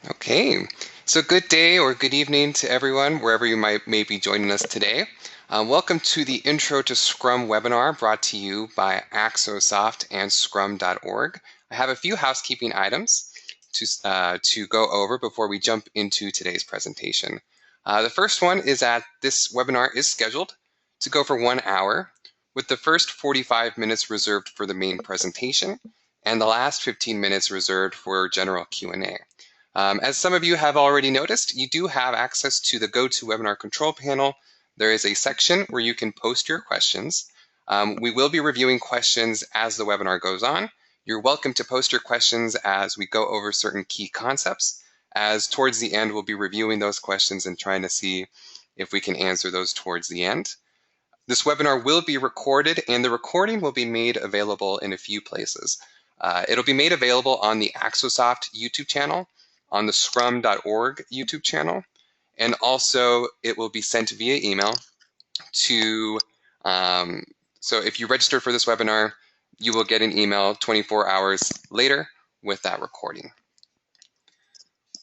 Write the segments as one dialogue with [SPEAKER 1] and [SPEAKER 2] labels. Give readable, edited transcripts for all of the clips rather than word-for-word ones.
[SPEAKER 1] Okay, so good day or good evening to everyone, wherever you may be joining us today. Welcome to the Intro to Scrum webinar brought to you by Axosoft and Scrum.org. I have a few housekeeping items to go over before we jump into today's presentation. The first one is that this webinar is scheduled to go for 1 hour, with the first 45 minutes reserved for the main presentation and the last 15 minutes reserved for general Q&A. As some of you have already noticed, you do have access to the GoToWebinar control panel. There is a section where you can post your questions. We will be reviewing questions as the webinar goes on. You're welcome to post your questions as we go over certain key concepts, as towards the end we'll be reviewing those questions and trying to see if we can answer those towards the end. This webinar will be recorded, and the recording will be made available in a few places. It'll be made available on the Axosoft YouTube channel, on the Scrum.org YouTube channel, and also it will be sent via email to, so if you register for this webinar, you will get an email 24 hours later with that recording.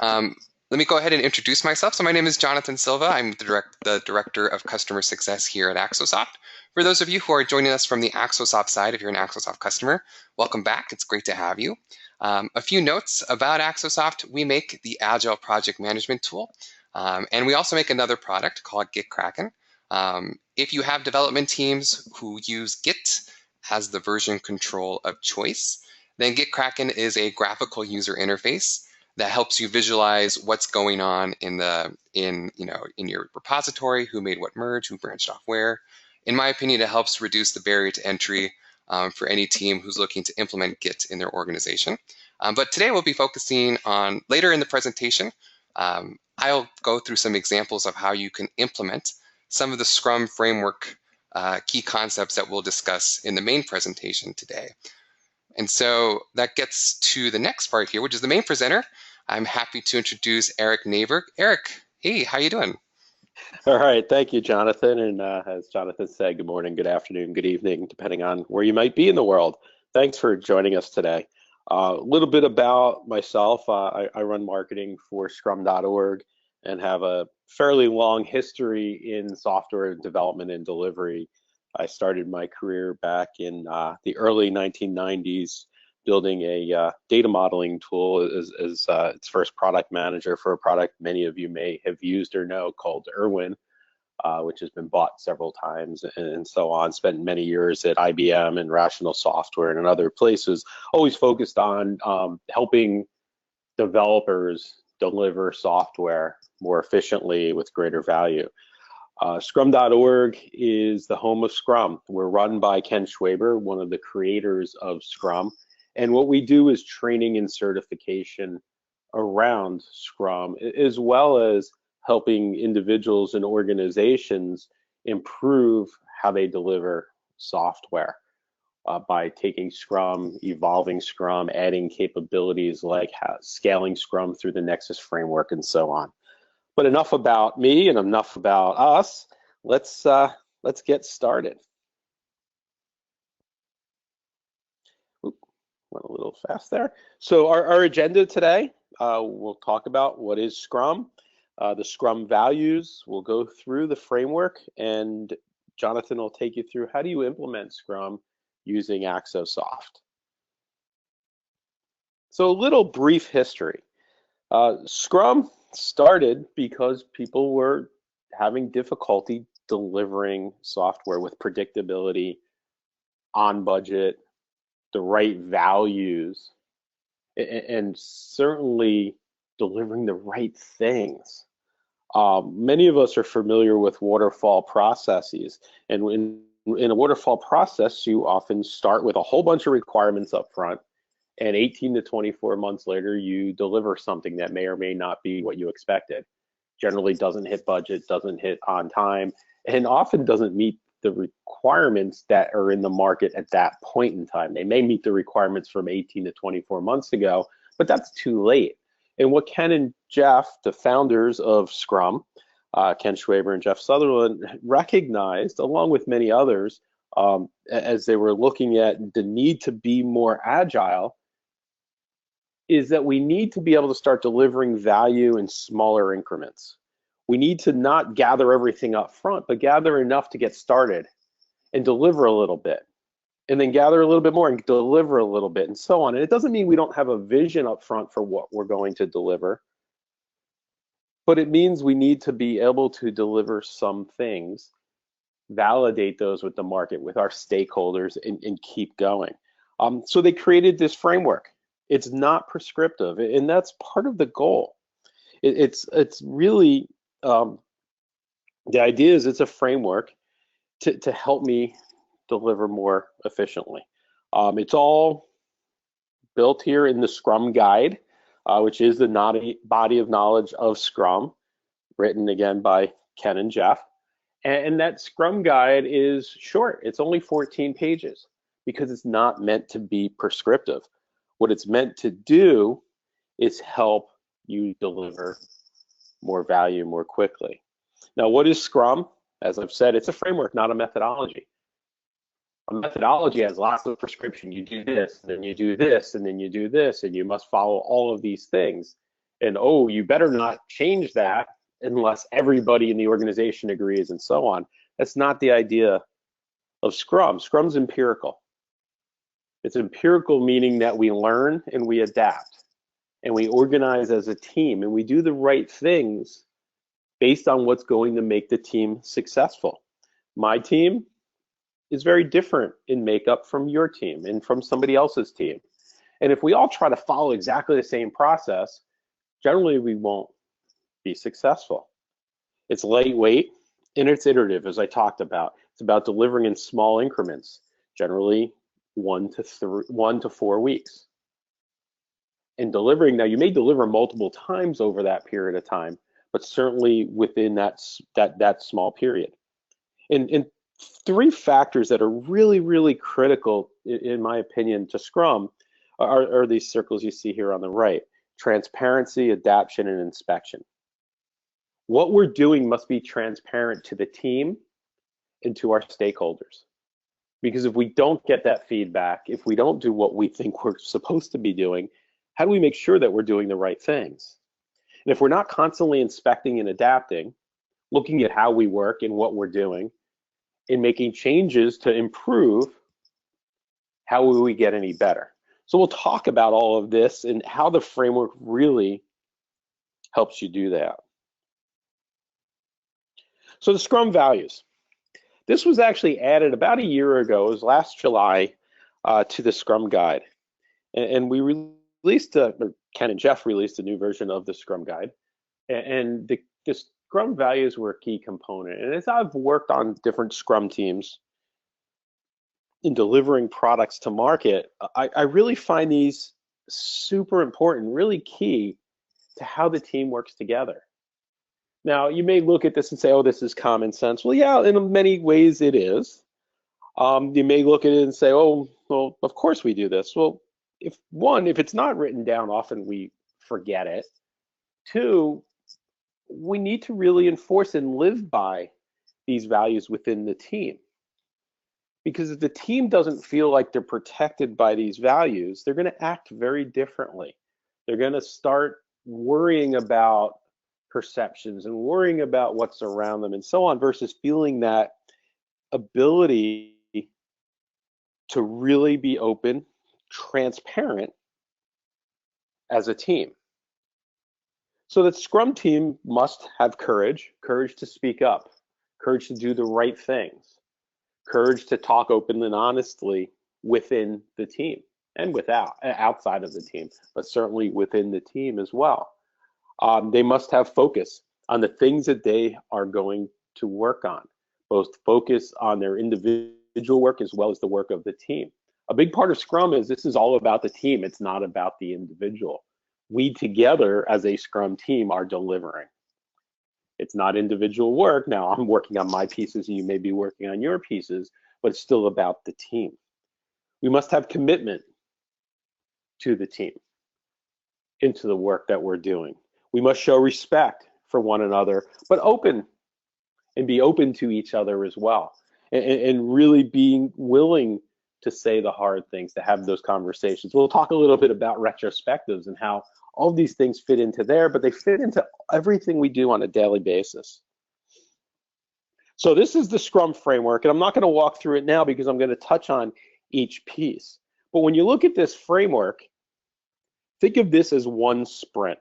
[SPEAKER 1] Let me go ahead and introduce myself. So my name is Jonathan Silva. I'm the Director of Customer Success here at Axosoft. For those of you who are joining us from the Axosoft side, if you're an Axosoft customer, welcome back. It's great to have you. A few notes about Axosoft. We make the Agile project management tool, and we also make another product called GitKraken. If you have development teams who use Git as the version control of choice, then GitKraken is a graphical user interface that helps you visualize what's going on in your repository, who made what merge, who branched off where. In my opinion, it helps reduce the barrier to entry for any team who's looking to implement Git in their organization. But today we'll be focusing on, later in the presentation, I'll go through some examples of how you can implement some of the Scrum Framework key concepts that we'll discuss in the main presentation today. And so that gets to the next part here, which is the main presenter. I'm happy to introduce Eric Naberg. Eric, hey, how you doing?
[SPEAKER 2] All right, thank you, Jonathan. And as Jonathan said, good morning, good afternoon, good evening, depending on where you might be in the world. Thanks for joining us today. A little bit about myself. I run marketing for Scrum.org and have a fairly long history in software development and delivery. I started my career back in the early 1990s building a data modeling tool as its first product manager for a product many of you may have used or know called Irwin, which has been bought several times and so on. Spent many years at IBM and Rational Software and in other places, always focused on helping developers deliver software more efficiently with greater value. Scrum.org is the home of Scrum. We're run by Ken Schwaber, one of the creators of Scrum. And what we do is training and certification around Scrum, as well as helping individuals and organizations improve how they deliver software by taking Scrum, evolving Scrum, adding capabilities like scaling Scrum through the Nexus framework and so on. But enough about me and enough about us. Let's get started. Went a little fast there. So our agenda today, we'll talk about what is Scrum, the Scrum values. We'll go through the framework, and Jonathan will take you through how do you implement Scrum using Axosoft. So a little brief history. Scrum started because people were having difficulty delivering software with predictability, on budget, the right values, and certainly delivering the right things. Many of us are familiar with waterfall processes, and in a waterfall process, you often start with a whole bunch of requirements up front, and 18 to 24 months later, you deliver something that may or may not be what you expected. Generally doesn't hit budget, doesn't hit on time, and often doesn't meet the requirements that are in the market at that point in time. They may meet the requirements from 18 to 24 months ago, but that's too late. And what Ken and Jeff, the founders of Scrum, Ken Schwaber and Jeff Sutherland, recognized, along with many others, as they were looking at the need to be more agile, is that we need to be able to start delivering value in smaller increments. We need to not gather everything up front, but gather enough to get started and deliver a little bit, and then gather a little bit more and deliver a little bit, and so on. And it doesn't mean we don't have a vision up front for what we're going to deliver, but it means we need to be able to deliver some things, validate those with the market, with our stakeholders, and keep going. So they created this framework. It's not prescriptive, and that's part of the goal. It's really, the idea is it's a framework to help me deliver more efficiently. It's all built here in the Scrum Guide, which is the body of knowledge of Scrum, written again by Ken and Jeff. And that Scrum Guide is short. It's only 14 pages because it's not meant to be prescriptive. What it's meant to do is help you deliver more value more quickly. Now, what is Scrum? As I've said, it's a framework, not a methodology. A methodology has lots of prescription. You do this, and then you do this, and then you do this, and you must follow all of these things. And oh, you better not change that unless everybody in the organization agrees, and so on. That's not the idea of Scrum. Scrum's empirical. It's empirical, meaning that we learn and we adapt, and we organize as a team, and we do the right things based on what's going to make the team successful. My team is very different in makeup from your team and from somebody else's team. And if we all try to follow exactly the same process, generally we won't be successful. It's lightweight and it's iterative, as I talked about. It's about delivering in small increments, generally 1 to 4 weeks. In delivering, now you may deliver multiple times over that period of time, but certainly within that small period. And 3 factors that are really, really critical, in my opinion, to Scrum are these circles you see here on the right: transparency, adaptation, and inspection. What we're doing must be transparent to the team and to our stakeholders. Because if we don't get that feedback, if we don't do what we think we're supposed to be doing, how do we make sure that we're doing the right things? And if we're not constantly inspecting and adapting, looking at how we work and what we're doing, and making changes to improve, how will we get any better? So we'll talk about all of this and how the framework really helps you do that. So the Scrum values. This was actually added about a year ago, it was last July, to the Scrum Guide. And we released, or Ken and Jeff released a new version of the Scrum Guide. And the Scrum values were a key component. And as I've worked on different Scrum teams in delivering products to market, I really find these super important, really key to how the team works together. Now, you may look at this and say, oh, this is common sense. Well, yeah, in many ways it is. You may look at it and say, oh, well, of course we do this. Well, if it's not written down, often we forget it. 2, we need to really enforce and live by these values within the team. Because if the team doesn't feel like they're protected by these values, they're going to act very differently. They're going to start worrying about perceptions and worrying about what's around them and so on, versus feeling that ability to really be open, transparent as a team. So that Scrum team must have courage to speak up, courage to do the right things, courage to talk openly and honestly within the team and outside of the team, but certainly within the team as well. They must have focus on the things that they are going to work on, both focus on their individual work as well as the work of the team. A big part of Scrum is this is all about the team. It's not about the individual. We together as a Scrum team are delivering. It's not individual work. Now I'm working on my pieces and you may be working on your pieces, but it's still about the team. We must have commitment to the team, into the work that we're doing. We must show respect for one another, but be open to each other as well, and really being willing to say the hard things, to have those conversations. We'll talk a little bit about retrospectives and how all of these things fit into there, but they fit into everything we do on a daily basis. So this is the Scrum framework, and I'm not going to walk through it now because I'm going to touch on each piece. But when you look at this framework, think of this as one sprint.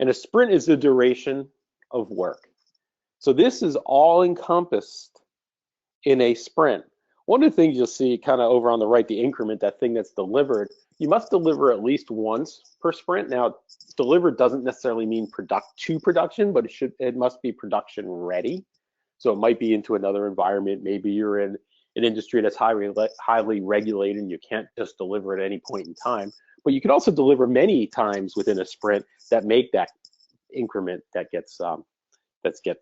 [SPEAKER 2] And a sprint is the duration of work. So this is all encompassed in a sprint. One of the things you'll see kind of over on the right, the increment, that thing that's delivered, you must deliver at least once per sprint. Now, delivered doesn't necessarily mean to production, but it must be production ready. So it might be into another environment. Maybe you're in an industry that's highly regulated and you can't just deliver at any point in time. But you can also deliver many times within a sprint that make that increment that gets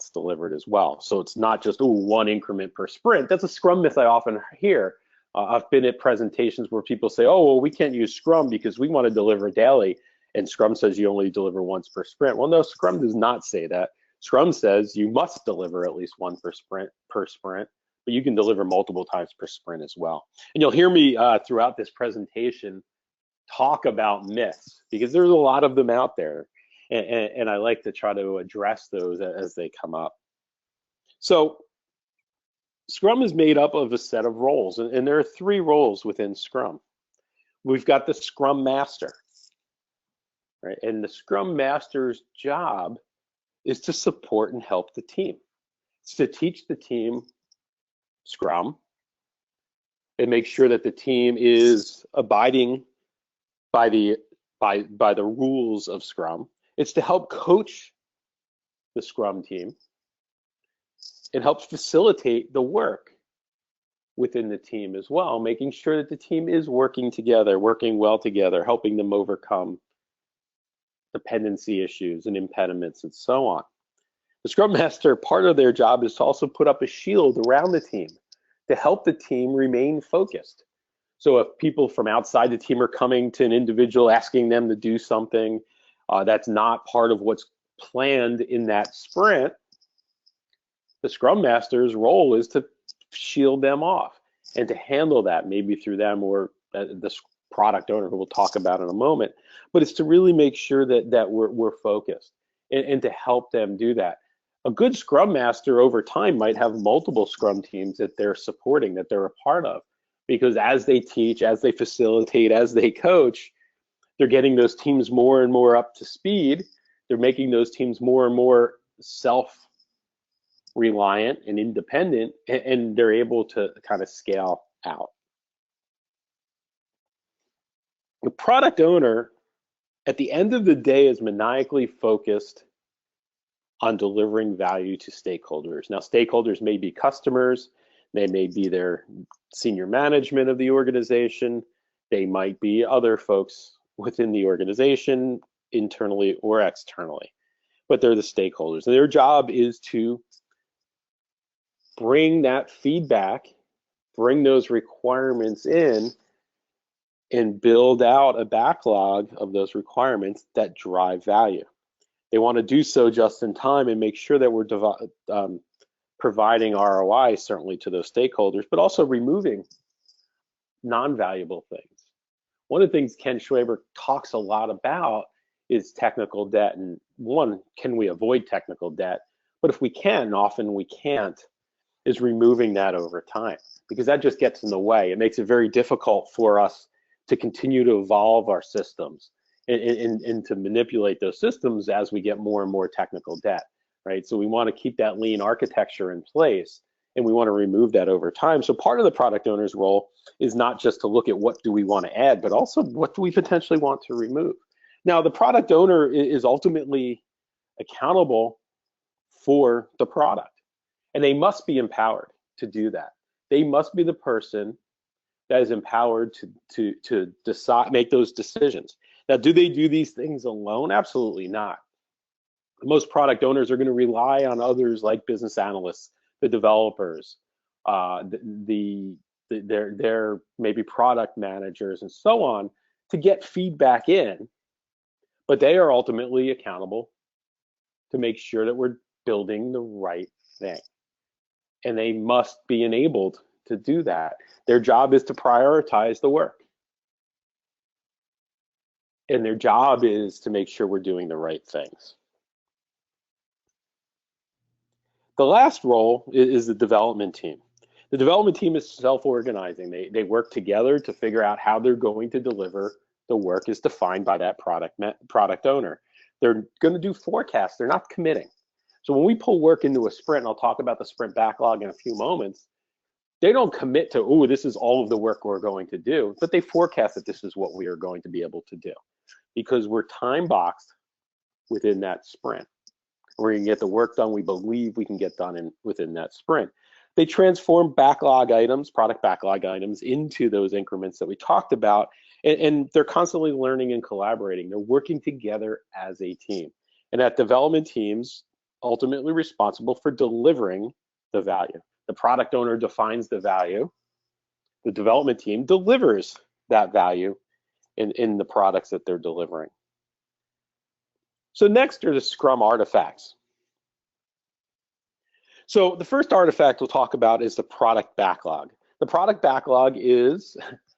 [SPEAKER 2] delivered as well. So it's not just one increment per sprint. That's a Scrum myth I often hear. I've been at presentations where people say, oh, well, we can't use Scrum because we want to deliver daily. And Scrum says you only deliver once per sprint. Well, no, Scrum does not say that. Scrum says you must deliver at least one per sprint, but you can deliver multiple times per sprint as well. And you'll hear me throughout this presentation talk about myths because there's a lot of them out there. And I like to try to address those as they come up. So Scrum is made up of a set of roles, and there are 3 roles within Scrum. We've got the Scrum Master, right? And the Scrum Master's job is to support and help the team. It's to teach the team Scrum and make sure that the team is abiding by the rules of Scrum. It's to help coach the Scrum team. It helps facilitate the work within the team as well, making sure that the team is working together, working well together, helping them overcome dependency issues and impediments and so on. The Scrum Master, part of their job is to also put up a shield around the team to help the team remain focused. So if people from outside the team are coming to an individual asking them to do something that's not part of what's planned in that sprint, the Scrum Master's role is to shield them off and to handle that, maybe through them or the product owner, who we'll talk about in a moment. But it's to really make sure that we're focused and to help them do that. A good Scrum Master over time might have multiple Scrum teams that they're supporting, that they're a part of, because as they teach, as they facilitate, as they coach, they're getting those teams more and more up to speed. They're making those teams more and more self-reliant and independent, and they're able to kind of scale out. The product owner, at the end of the day, is maniacally focused on delivering value to stakeholders. Now, stakeholders may be customers, they may be their senior management of the organization, they might be other folks within the organization, internally or externally, but they're the stakeholders. And their job is to bring that feedback, bring those requirements in, and build out a backlog of those requirements that drive value. They want to do so just in time and make sure that we're providing ROI, certainly to those stakeholders, but also removing non-valuable things. One of the things Ken Schwaber talks a lot about is technical debt. And one, can we avoid technical debt? But if we can, often we can't, is removing that over time, because that just gets in the way. It makes it very difficult for us to continue to evolve our systems and to manipulate those systems as we get more and more technical debt, right? So we want to keep that lean architecture in place, and we want to remove that over time. So part of the product owner's role is not just to look at what do we want to add, but also what do we potentially want to remove. Now, the product owner is ultimately accountable for the product, and they must be empowered to do that. They must be the person that is empowered to decide, make those decisions. Now, do they do these things alone? Absolutely not. Most product owners are going to rely on others like business analysts, the developers, their maybe product managers and so on to get feedback in, but they are ultimately accountable to make sure that we're building the right thing. And they must be enabled to do that. Their job is to prioritize the work. And their job is to make sure we're doing the right things. The last role is the development team. The development team is self-organizing. They work together to figure out how they're going to deliver the work is defined by that product owner. They're going to do forecasts. They're not committing. So when we pull work into a sprint, and I'll talk about the sprint backlog in a few moments, they don't commit to, oh, this is all of the work we're going to do, but they forecast that this is what we are going to be able to do because we're time boxed within that sprint. We're going to get the work done we believe we can get done within that sprint. They transform backlog items, product backlog items, into those increments that we talked about, and they're constantly learning and collaborating. They're working together as a team. And that development team's ultimately responsible for delivering the value. The product owner defines the value. The development team delivers that value in the products that they're delivering. So next are the Scrum artifacts. So the first artifact we'll talk about is the product backlog. The product backlog is,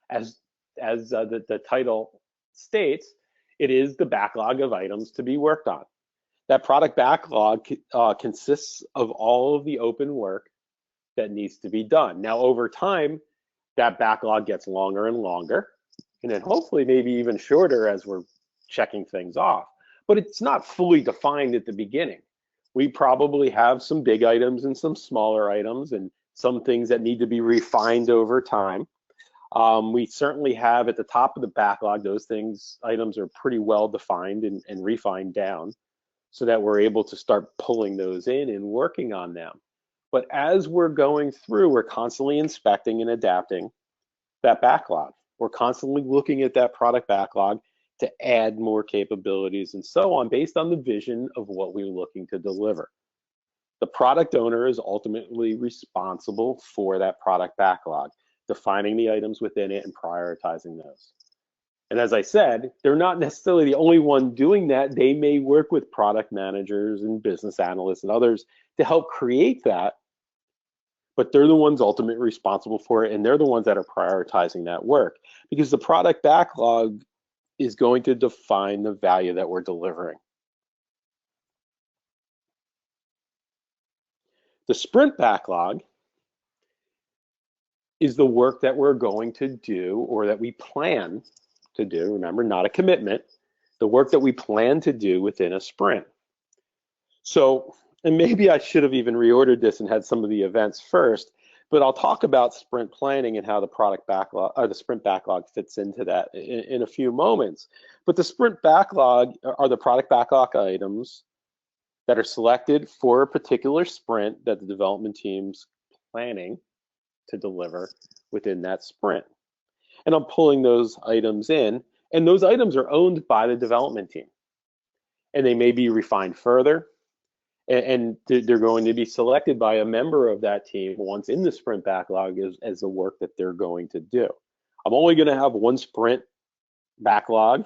[SPEAKER 2] as the title states, it is the backlog of items to be worked on. That product backlog consists of all of the open work that needs to be done. Now, over time, that backlog gets longer and longer, and then hopefully maybe even shorter as we're checking things off. But it's not fully defined at the beginning. We probably have some big items and some smaller items and some things that need to be refined over time. We certainly have at the top of the backlog, those items are pretty well defined and refined down so that we're able to start pulling those in and working on them. But as we're going through, we're constantly inspecting and adapting that backlog. We're constantly looking at that product backlog to add more capabilities and so on based on the vision of what we're looking to deliver. The product owner is ultimately responsible for that product backlog, defining the items within it and prioritizing those. And as I said, they're not necessarily the only one doing that. They may work with product managers and business analysts and others to help create that, but they're the ones ultimately responsible for it, and they're the ones that are prioritizing that work because the product backlog is going to define the value that we're delivering. The sprint backlog is the work that we're going to do or that we plan to do. Remember, not a commitment, the work that we plan to do within a sprint. So, and maybe I should have even reordered this and had some of the events first, but I'll talk about sprint planning and how the product backlog or the sprint backlog fits into that in a few moments. But the sprint backlog are the product backlog items that are selected for a particular sprint that the development team's planning to deliver within that sprint. And I'm pulling those items in, and those items are owned by the development team. And they may be refined further, and they're going to be selected by a member of that team once in the sprint backlog as the work that they're going to do. I'm only going to have one sprint backlog,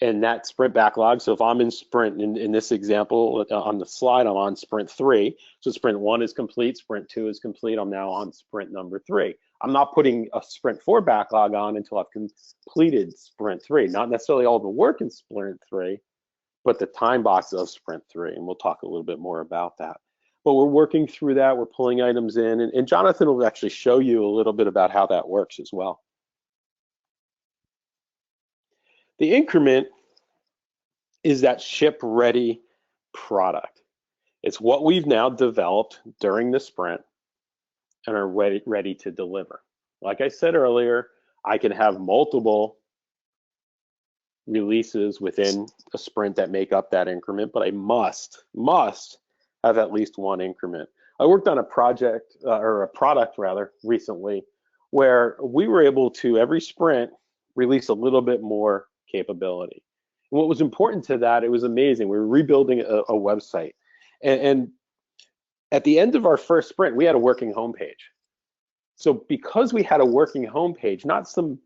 [SPEAKER 2] and that sprint backlog, so if I'm in sprint, in this example on the slide, I'm on sprint 3. So sprint 1 is complete, sprint 2 is complete, I'm now on sprint number 3. I'm not putting a sprint 4 backlog on until I've completed sprint 3. Not necessarily all the work in sprint 3, but the time box of sprint 3, and we'll talk a little bit more about that. But we're working through that, we're pulling items in, and Jonathan will actually show you a little bit about how that works as well. The increment is that ship-ready product. It's what we've now developed during the sprint and are ready to deliver. Like I said earlier, I can have multiple releases within a sprint that make up that increment, but I must have at least one increment. I worked on a project or a product rather recently where we were able to every sprint release a little bit more capability. And what was important to that, it was amazing. We were rebuilding a website, and at the end of our first sprint, we had a working homepage. So because we had a working homepage, not some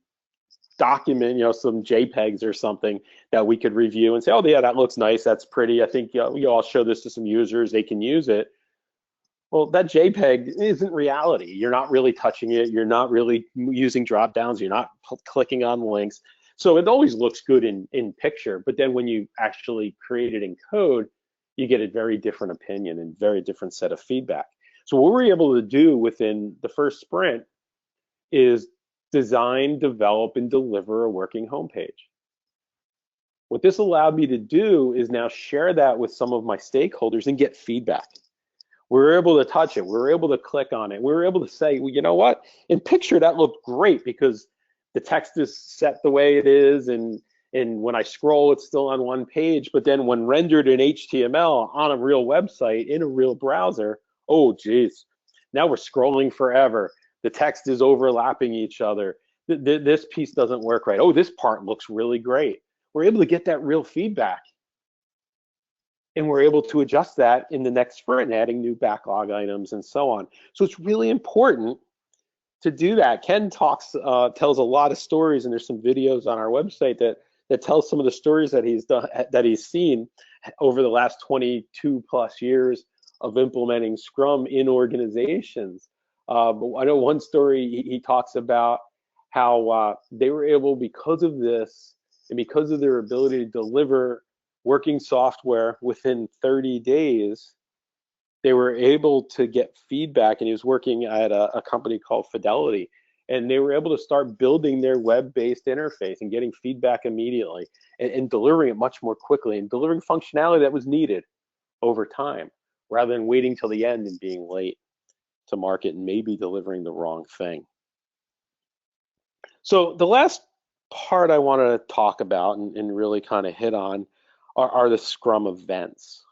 [SPEAKER 2] document, some JPEGs or something that we could review and say, oh yeah, that looks nice, that's pretty. I think I'll show this to some users, they can use it. Well, that JPEG isn't reality. You're not really touching it. You're not really using drop downs. You're not clicking on links. So it always looks good in picture, but then when you actually create it in code, you get a very different opinion and very different set of feedback. So what we're able to do within the first sprint is design, develop, and deliver a working homepage. What this allowed me to do is now share that with some of my stakeholders and get feedback. We were able to touch it. We were able to click on it. We were able to say, well, you know what? In picture, that looked great because the text is set the way it is, and when I scroll, it's still on one page. But then when rendered in HTML on a real website in a real browser, oh, geez, now we're scrolling forever. The text is overlapping each other. This piece doesn't work right. Oh, this part looks really great. We're able to get that real feedback. And we're able to adjust that in the next sprint, adding new backlog items and so on. So it's really important to do that. Ken tells a lot of stories, and there's some videos on our website that tells some of the stories that he's seen over the last 22 plus years of implementing Scrum in organizations. But I know one story he talks about how they were able, because of this and because of their ability to deliver working software within 30 days, they were able to get feedback. And he was working at a company called Fidelity, and they were able to start building their web-based interface and getting feedback immediately and delivering it much more quickly and delivering functionality that was needed over time, rather than waiting till the end and being late to market and maybe delivering the wrong thing. So the last part I want to talk about and really kind of hit on are the Scrum events.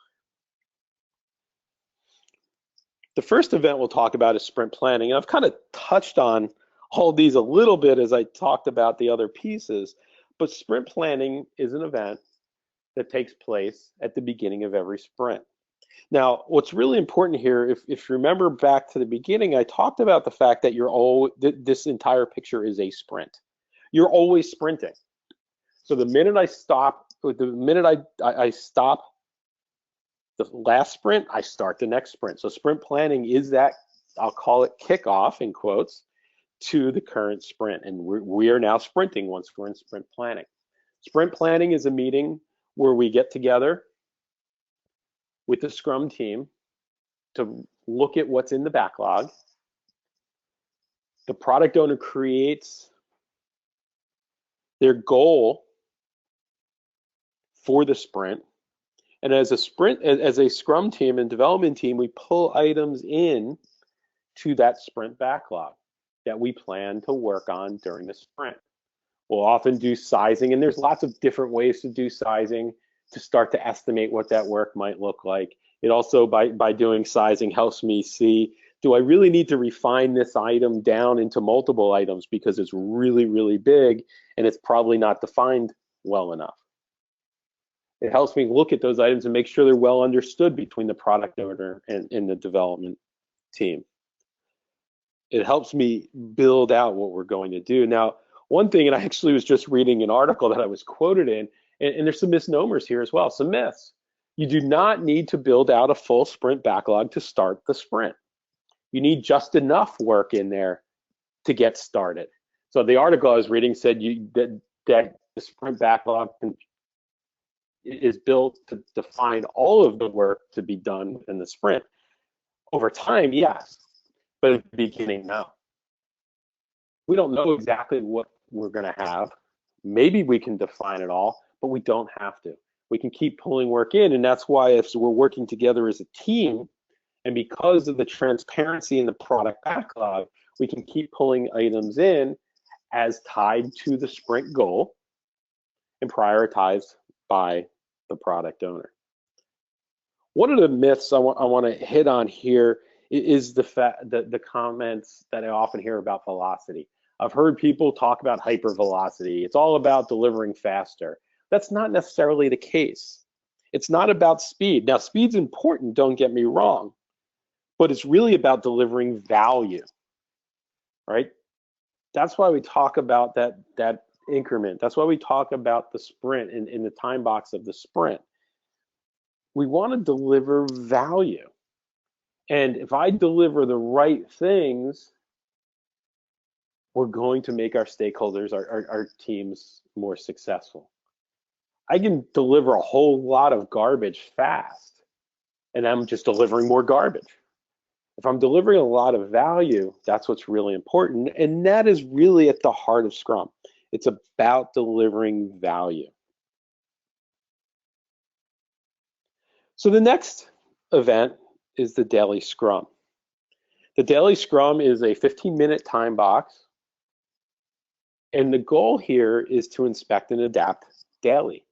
[SPEAKER 2] The first event we'll talk about is sprint planning. And I've kind of touched on all these a little bit as I talked about the other pieces, but sprint planning is an event that takes place at the beginning of every sprint. Now, what's really important here, if you remember back to the beginning, I talked about the fact that this entire picture is a sprint. You're always sprinting. So the minute I stop the last sprint, I start the next sprint. So sprint planning is that, I'll call it kickoff in quotes, to the current sprint. And we are now sprinting once we're in sprint planning. Sprint planning is a meeting where we get together with the Scrum team to look at what's in the backlog. The product owner creates their goal for the sprint. And as a Scrum team and development team, we pull items in to that sprint backlog that we plan to work on during the sprint. We'll often do sizing, and there's lots of different ways to do sizing to start to estimate what that work might look like. It also, by doing sizing, helps me see, do I really need to refine this item down into multiple items because it's really, really big and it's probably not defined well enough. It helps me look at those items and make sure they're well understood between the product owner and the development team. It helps me build out what we're going to do. Now, one thing, and I actually was just reading an article that I was quoted in, and there's some misnomers here as well, some myths. You do not need to build out a full sprint backlog to start the sprint. You need just enough work in there to get started. So the article I was reading said that the sprint backlog is built to define all of the work to be done in the sprint. Over time, yes, but at the beginning, no. We don't know exactly what we're going to have. Maybe we can define it all, but we don't have to. We can keep pulling work in, and that's why if we're working together as a team, and because of the transparency in the product backlog, we can keep pulling items in as tied to the sprint goal and prioritized by the product owner. One of the myths I want to hit on here is the comments that I often hear about velocity. I've heard people talk about hypervelocity. It's all about delivering faster. That's not necessarily the case. It's not about speed. Now, speed's important, don't get me wrong, but it's really about delivering value, right? That's why we talk about that increment. That's why we talk about the sprint in the time box of the sprint. We want to deliver value. And if I deliver the right things, we're going to make our stakeholders, our teams more successful. I can deliver a whole lot of garbage fast, and I'm just delivering more garbage. If I'm delivering a lot of value, that's what's really important. And that is really at the heart of Scrum. It's about delivering value. So the next event is the daily Scrum. The daily Scrum is a 15-minute time box. And the goal here is to inspect and adapt daily.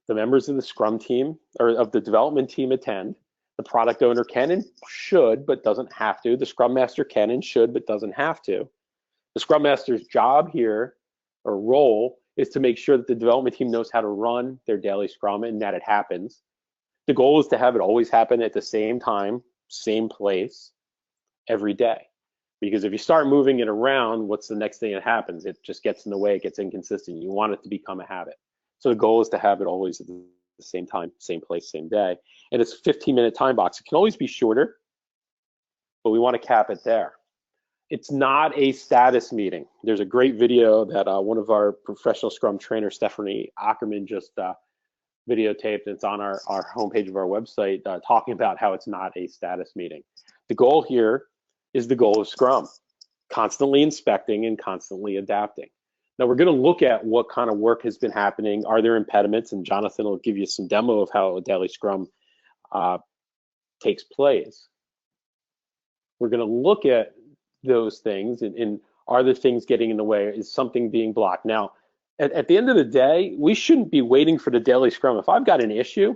[SPEAKER 2] The members of the Scrum team or of the development team attend. The product owner can and should, but doesn't have to. The Scrum Master can and should, but doesn't have to. The Scrum Master's job here, or role, is to make sure that the development team knows how to run their daily Scrum and that it happens. The goal is to have it always happen at the same time, same place, every day. Because if you start moving it around, what's the next thing that happens? It just gets in the way, it gets inconsistent. You want it to become a habit. So the goal is to have it always at the same time, same place, same day. And it's a 15-minute time box. It can always be shorter, but we want to cap it there. It's not a status meeting. There's a great video that one of our professional Scrum trainers, Stephanie Ackerman, just videotaped. It's on our homepage of our website talking about how it's not a status meeting. The goal here is the goal of Scrum, constantly inspecting and constantly adapting. Now we're going to look at what kind of work has been happening. Are there impediments? And Jonathan will give you some demo of how a daily Scrum takes place. We're going to look at those things and are the things getting in the way? Is something being blocked? Now, at the end of the day, we shouldn't be waiting for the daily Scrum. If I've got an issue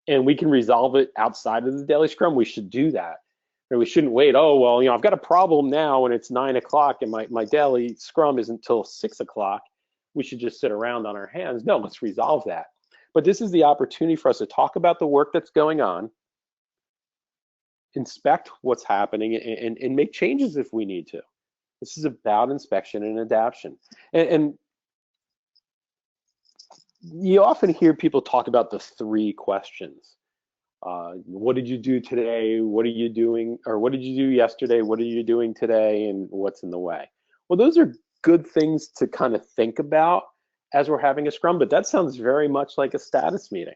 [SPEAKER 2] and we can resolve it outside of the daily Scrum, we should do that. Or we shouldn't wait, oh, well, I've got a problem now and it's 9 o'clock and my daily Scrum isn't until 6 o'clock. We should just sit around on our hands. No, let's resolve that. But this is the opportunity for us to talk about the work that's going on, inspect what's happening, and make changes if we need to. This is about inspection and adaptation. And you often hear people talk about the 3 questions. What did you do today? What are you doing? Or what did you do yesterday? What are you doing today? And what's in the way? Well, those are good things to kind of think about as we're having a Scrum, but that sounds very much like a status meeting.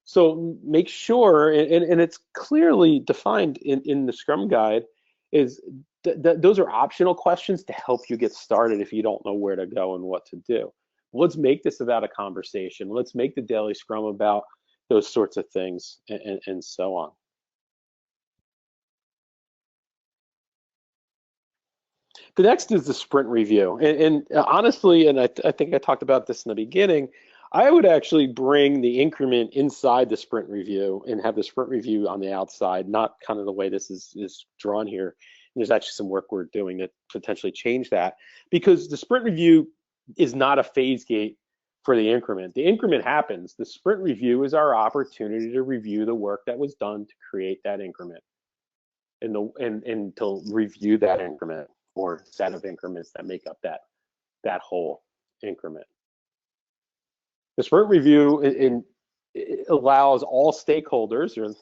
[SPEAKER 2] So make sure, and it's clearly defined in the Scrum Guide, is those are optional questions to help you get started if you don't know where to go and what to do. Let's make this about a conversation. Let's make the daily Scrum about those sorts of things and so on. The next is the sprint review. And honestly, and I think I talked about this in the beginning, I would actually bring the increment inside the sprint review and have the sprint review on the outside, not kind of the way this is drawn here. And there's actually some work we're doing to potentially change that, because the sprint review is not a phase gate for the increment. The increment happens. The sprint review is our opportunity to review the work that was done to create that increment and to review that increment or set of increments that make up that whole increment. The sprint review it allows all stakeholders or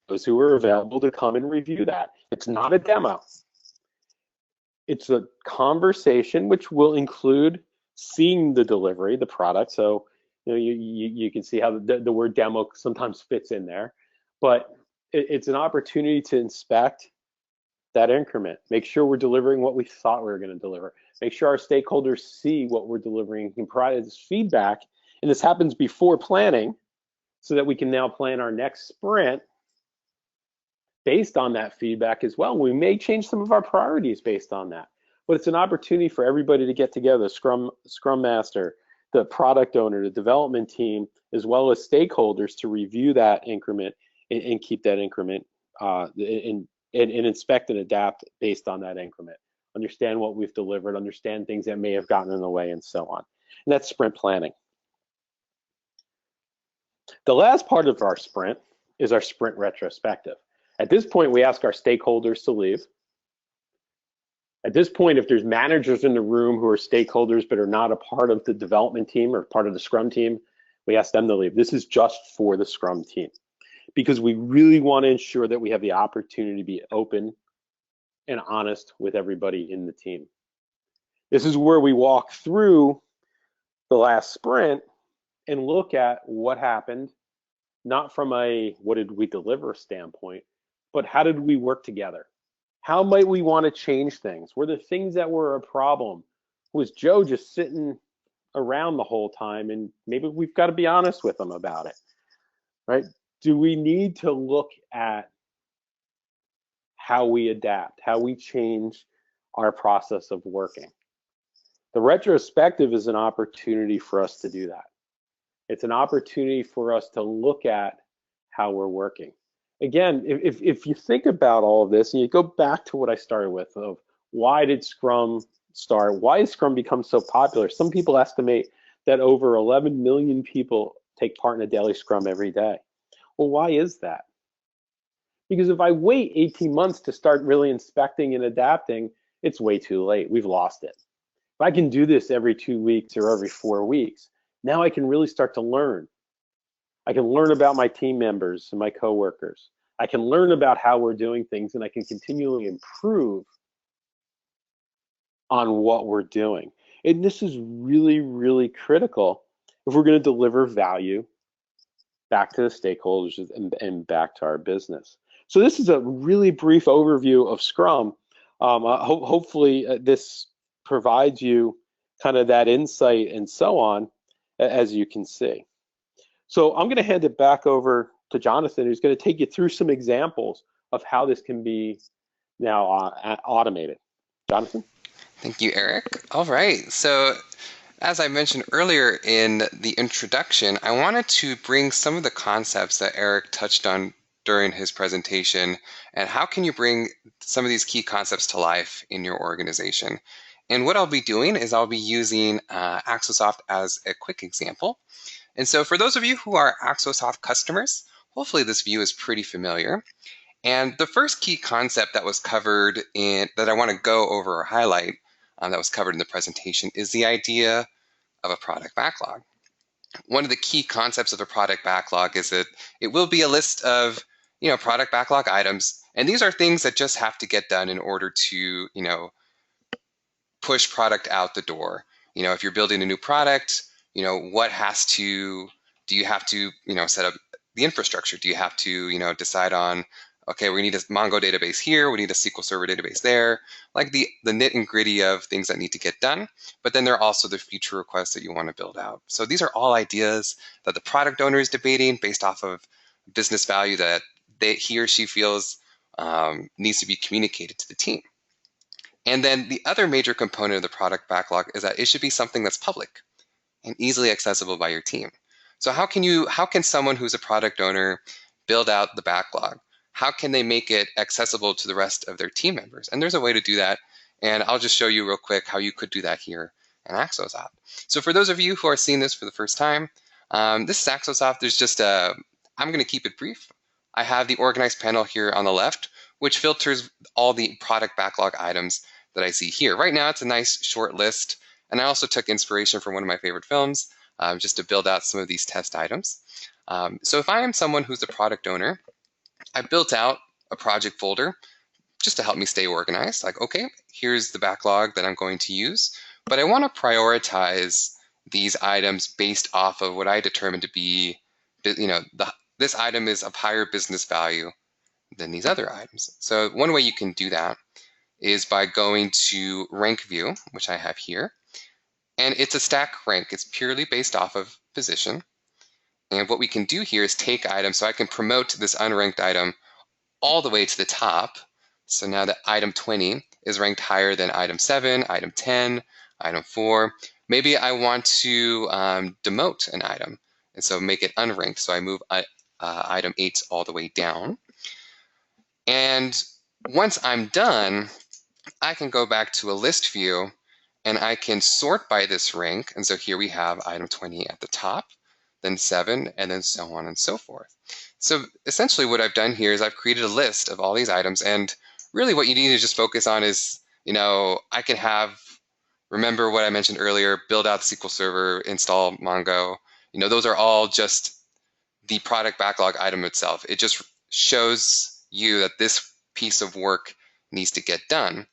[SPEAKER 2] those who are available to come and review that. It's not a demo. It's a conversation which will include seeing the delivery, the product. So you can see how the word demo sometimes fits in there, but it's an opportunity to inspect that increment, make sure we're delivering what we thought we were going to deliver, make sure our stakeholders see what we're delivering and can provide us feedback. And this happens before planning so that we can now plan our next sprint based on that feedback as well. We may change some of our priorities based on that, but it's an opportunity for everybody to get together, Scrum Master, the product owner, the development team, as well as stakeholders to review that increment and keep that increment and inspect and adapt based on that increment. Understand what we've delivered, understand things that may have gotten in the way, and so on. And that's sprint planning. The last part of our sprint is our sprint retrospective. At this point, we ask our stakeholders to leave. At this point, if there's managers in the room who are stakeholders but are not a part of the development team or part of the Scrum team, we ask them to leave. This is just for the Scrum team. because we really want to ensure that we have the opportunity to be open and honest with everybody in the team. This is where we walk through the last sprint and look at what happened, not from a what did we deliver standpoint, but how did we work together? How might we want to change things? Were there things that were a problem? Was Joe just sitting around the whole time, and maybe we've got to be honest with him about it, right? Do we need to look at how we adapt, how we change our process of working? The retrospective is an opportunity for us to do that. It's an opportunity for us to look at how we're working. Again, if you think about all of this and you go back to what I started with of why did Scrum start? Why has Scrum become so popular? Some people estimate that over 11 million people take part in a daily Scrum every day. Well, why is that? Because if I wait 18 months to start really inspecting and adapting, it's way too late. We've lost it. If I can do this every 2 weeks or every 4 weeks, now I can really start to learn. I can learn about my team members and my coworkers. I can learn about how we're doing things, and I can continually improve on what we're doing. And this is really, really critical if we're going to deliver value back to the stakeholders and back to our business. So this is a really brief overview of Scrum. Hopefully this provides you kind of that insight and so on, as you can see. So I'm going to hand it back over to Jonathan, who's going to take you through some examples of how this can be now automated. Jonathan?
[SPEAKER 1] Thank you, Eric. All right. So as I mentioned earlier in the introduction, I wanted to bring some of the concepts that Eric touched on during his presentation, and how can you bring some of these key concepts to life in your organization. And what I'll be doing is I'll be using Axosoft as a quick example. And so for those of you who are Axosoft customers, hopefully this view is pretty familiar. And the first key concept that was covered that I want to go over or highlight that was covered in the presentation is the idea of a product backlog. One of the key concepts of a product backlog is that it will be a list of product backlog items, and these are things that just have to get done in order to push product out the door. If you're building a new product, do you have to set up the infrastructure? Do you have to decide on, okay, we need a Mongo database here, we need a SQL Server database there, like the nit and gritty of things that need to get done. But then there are also the feature requests that you want to build out. So these are all ideas that the product owner is debating based off of business value that he or she feels needs to be communicated to the team. And then the other major component of the product backlog is that it should be something that's public and easily accessible by your team. So how can someone who's a product owner build out the backlog? How can they make it accessible to the rest of their team members? And there's a way to do that. And I'll just show you real quick how you could do that here in Axosoft. So for those of you who are seeing this for the first time, this is Axosoft. I'm going to keep it brief. I have the organized panel here on the left, which filters all the product backlog items that I see here. Right now, it's a nice short list. And I also took inspiration from one of my favorite films just to build out some of these test items. So if I am someone who's a product owner, I built out a project folder just to help me stay organized. Like, okay, here's the backlog that I'm going to use, but I want to prioritize these items based off of what I determine to be, this item is of higher business value than these other items. So one way you can do that is by going to rank view, which I have here. And it's a stack rank. It's purely based off of position. And what we can do here is take items. So I can promote this unranked item all the way to the top. So now that item 20 is ranked higher than item 7, item 10, item 4. Maybe I want to demote an item, and so make it unranked. So I move item 8 all the way down. And once I'm done, I can go back to a list view and I can sort by this rank. And so here we have item 20 at the top, then 7, and then so on and so forth. So essentially what I've done here is I've created a list of all these items. And really what you need to just focus on is, I can remember what I mentioned earlier, build out the SQL Server, install Mongo. Those are all just the product backlog item itself. It just shows you that this piece of work needs to get done.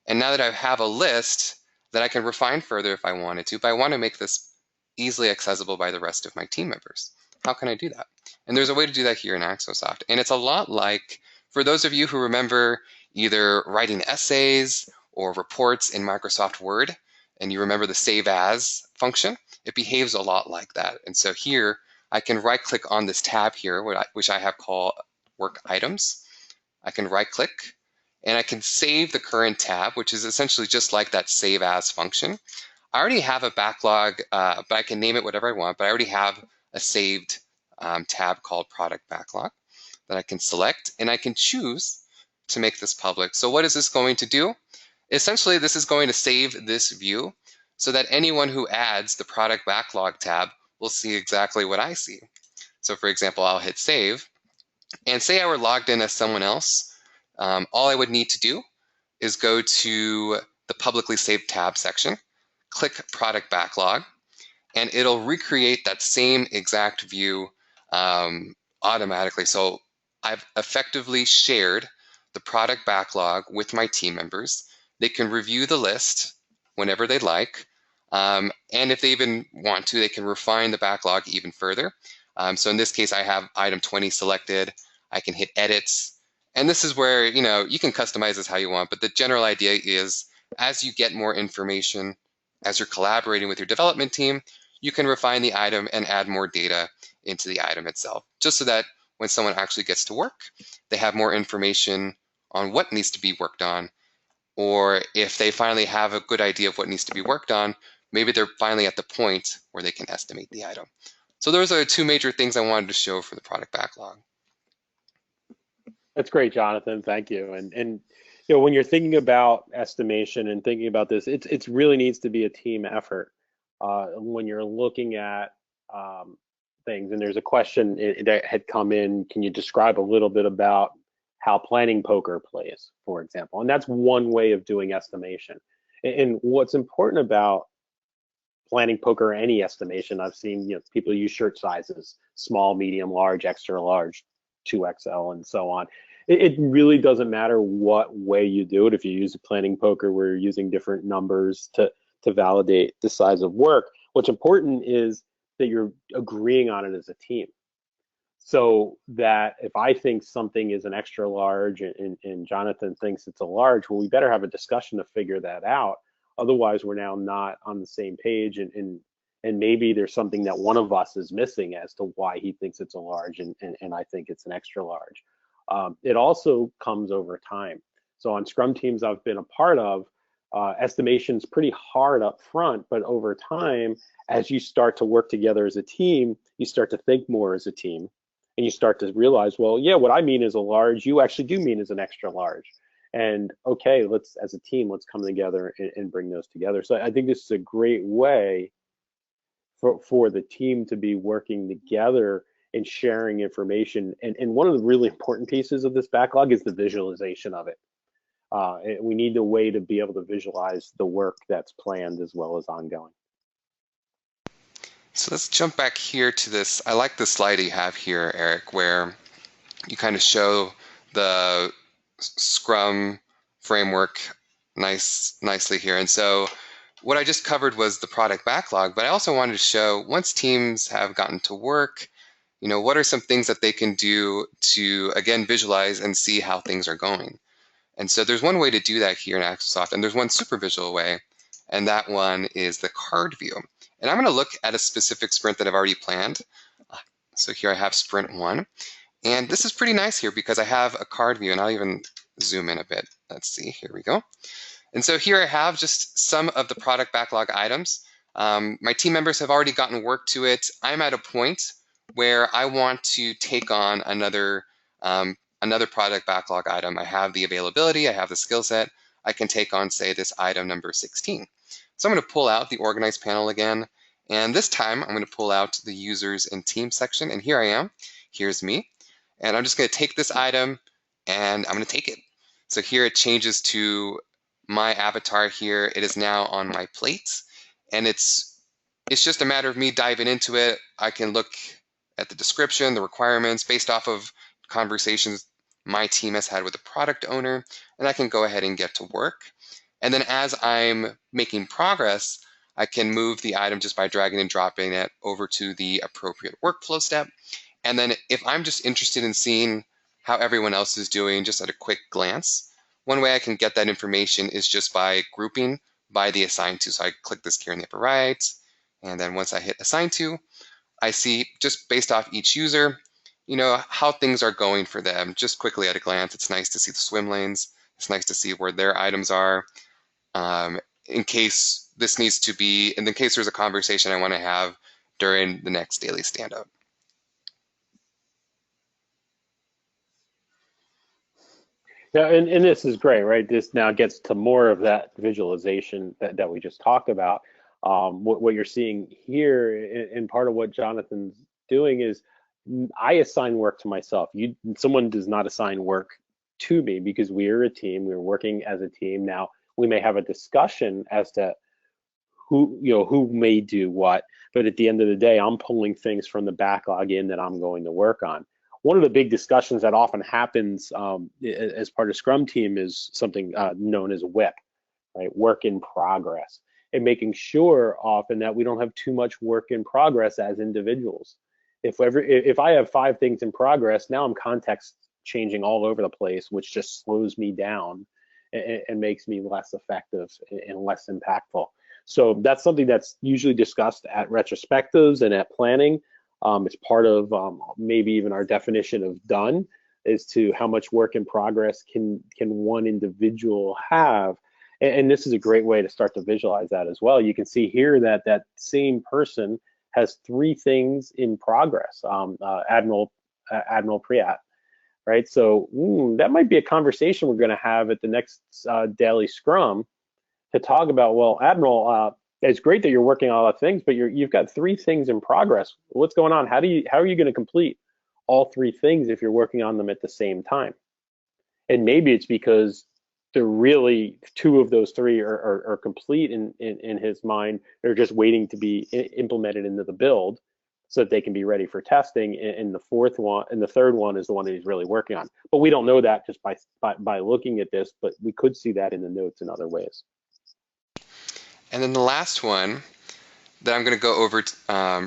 [SPEAKER 1] And now that I have a list that I can refine further if I wanted to, but I want to make this easily accessible by the rest of my team members. How can I do that? And there's a way to do that here in Axosoft. And it's a lot like, for those of you who remember either writing essays or reports in Microsoft Word, and you remember the save as function, it behaves a lot like that. And so here, I can right click on this tab here, which I have called work items. I can right click and I can save the current tab, which is essentially just like that save as function. I already have a backlog, but I can name it whatever I want, but I already have a saved tab called product backlog that I can select, and I can choose to make this public. So what is this going to do? Essentially, this is going to save this view so that anyone who adds the product backlog tab will see exactly what I see. So for example, I'll hit save, and say I were logged in as someone else, all I would need to do is go to the publicly saved tab section, click product backlog, and it'll recreate that same exact view automatically. So I've effectively shared the product backlog with my team members. They can review the list whenever they like. And if they even want to, they can refine the backlog even further. So in this case, I have item 20 selected. I can hit edits. And this is where, you can customize this how you want, but the general idea is as you get more information, as you're collaborating with your development team, you can refine the item and add more data into the item itself, just so that when someone actually gets to work, they have more information on what needs to be worked on. Or if they finally have a good idea of what needs to be worked on, maybe they're finally at the point where they can estimate the item. So those are two major things I wanted to show for the product backlog.
[SPEAKER 2] That's great, Jonathan. Thank you. And when you're thinking about estimation and thinking about this, it's really needs to be a team effort. When you're looking at things, and there's a question that had come in, can you describe a little bit about how planning poker plays, for example? And that's one way of doing estimation. And what's important about planning poker or any estimation, I've seen people use shirt sizes, small, medium, large, extra large, 2XL, and so on. It really doesn't matter what way you do it. If you use a planning poker where you're using different numbers to validate the size of work, what's important is that you're agreeing on it as a team. So that if I think something is an extra large and Jonathan thinks it's a large, well, we better have a discussion to figure that out. Otherwise, we're now not on the same page, and maybe there's something that one of us is missing as to why he thinks it's a large and I think it's an extra large. It also comes over time. So on Scrum teams I've been a part of, estimation's pretty hard up front, but over time, as you start to work together as a team, you start to think more as a team, and you start to realize, well, yeah, what I mean is a large, you actually do mean is an extra large. And okay, let's, as a team, let's come together and bring those together. So I think this is a great way for the team to be working together and sharing information. And one of the really important pieces of this backlog is the visualization of it. We need a way to be able to visualize the work that's planned as well as ongoing.
[SPEAKER 1] So let's jump back here to this. I like the slide you have here, Eric, where you kind of show the Scrum framework nicely here. And so what I just covered was the product backlog, but I also wanted to show once teams have gotten to work, what are some things that they can do to, again, visualize and see how things are going. And so there's one way to do that here in Axosoft, and there's one super visual way, and that one is the card view. And I'm going to look at a specific sprint that I've already planned. So here I have sprint 1. And this is pretty nice here because I have a card view, and I'll even zoom in a bit. Let's see, here we go. And so here I have just some of the product backlog items. My team members have already gotten work to it. I'm at a point where I want to take on another product backlog item. I have the availability, I have the skill set. I can take on, say, this item number 16. So I'm going to pull out the Organize panel again. And this time, I'm going to pull out the Users and Teams section. And here I am. Here's me. And I'm just going to take this item, and I'm going to take it. So here it changes to my avatar here. It is now on my plate. And it's just a matter of me diving into it. I can look at the description, the requirements, based off of conversations my team has had with the product owner, and I can go ahead and get to work. And then as I'm making progress, I can move the item just by dragging and dropping it over to the appropriate workflow step. And then if I'm just interested in seeing how everyone else is doing just at a quick glance, one way I can get that information is just by grouping by the assigned to. So I click this here in the upper right, and then once I hit assign to, I see just based off each user, how things are going for them just quickly at a glance. It's nice to see the swim lanes. It's nice to see where their items are. In case this needs to be, and in case there's a conversation I want to have during the next daily stand-up.
[SPEAKER 2] Yeah, and this is great, right? This now gets to more of that visualization that we just talked about. What you're seeing here, and part of what Jonathan's doing is, I assign work to myself. Someone does not assign work to me because we are a team. We're working as a team. Now we may have a discussion as to who may do what, but at the end of the day, I'm pulling things from the backlog in that I'm going to work on. One of the big discussions that often happens as part of Scrum team is something known as WIP, right? Work in progress, and making sure often that we don't have too much work in progress as individuals. If I have 5 things in progress, now I'm context changing all over the place, which just slows me down and makes me less effective and less impactful. So that's something that's usually discussed at retrospectives and at planning. It's part of maybe even our definition of done as to how much work in progress can one individual have. And this is a great way to start to visualize that as well. You can see here that that same person has 3 things in progress. Admiral Priat, right? So that might be a conversation we're going to have at the next daily Scrum to talk about. Well, Admiral, it's great that you're working on a lot of things, but you've got 3 things in progress. What's going on? How are you going to complete all 3 things if you're working on them at the same time? And maybe it's because they're really 2 of those 3 are complete in his mind. They're just waiting to be implemented into the build so that they can be ready for testing. And the third one is the one that he's really working on. But we don't know that just by looking at this, but we could see that in the notes in other ways.
[SPEAKER 1] And then the last one that I'm going to go over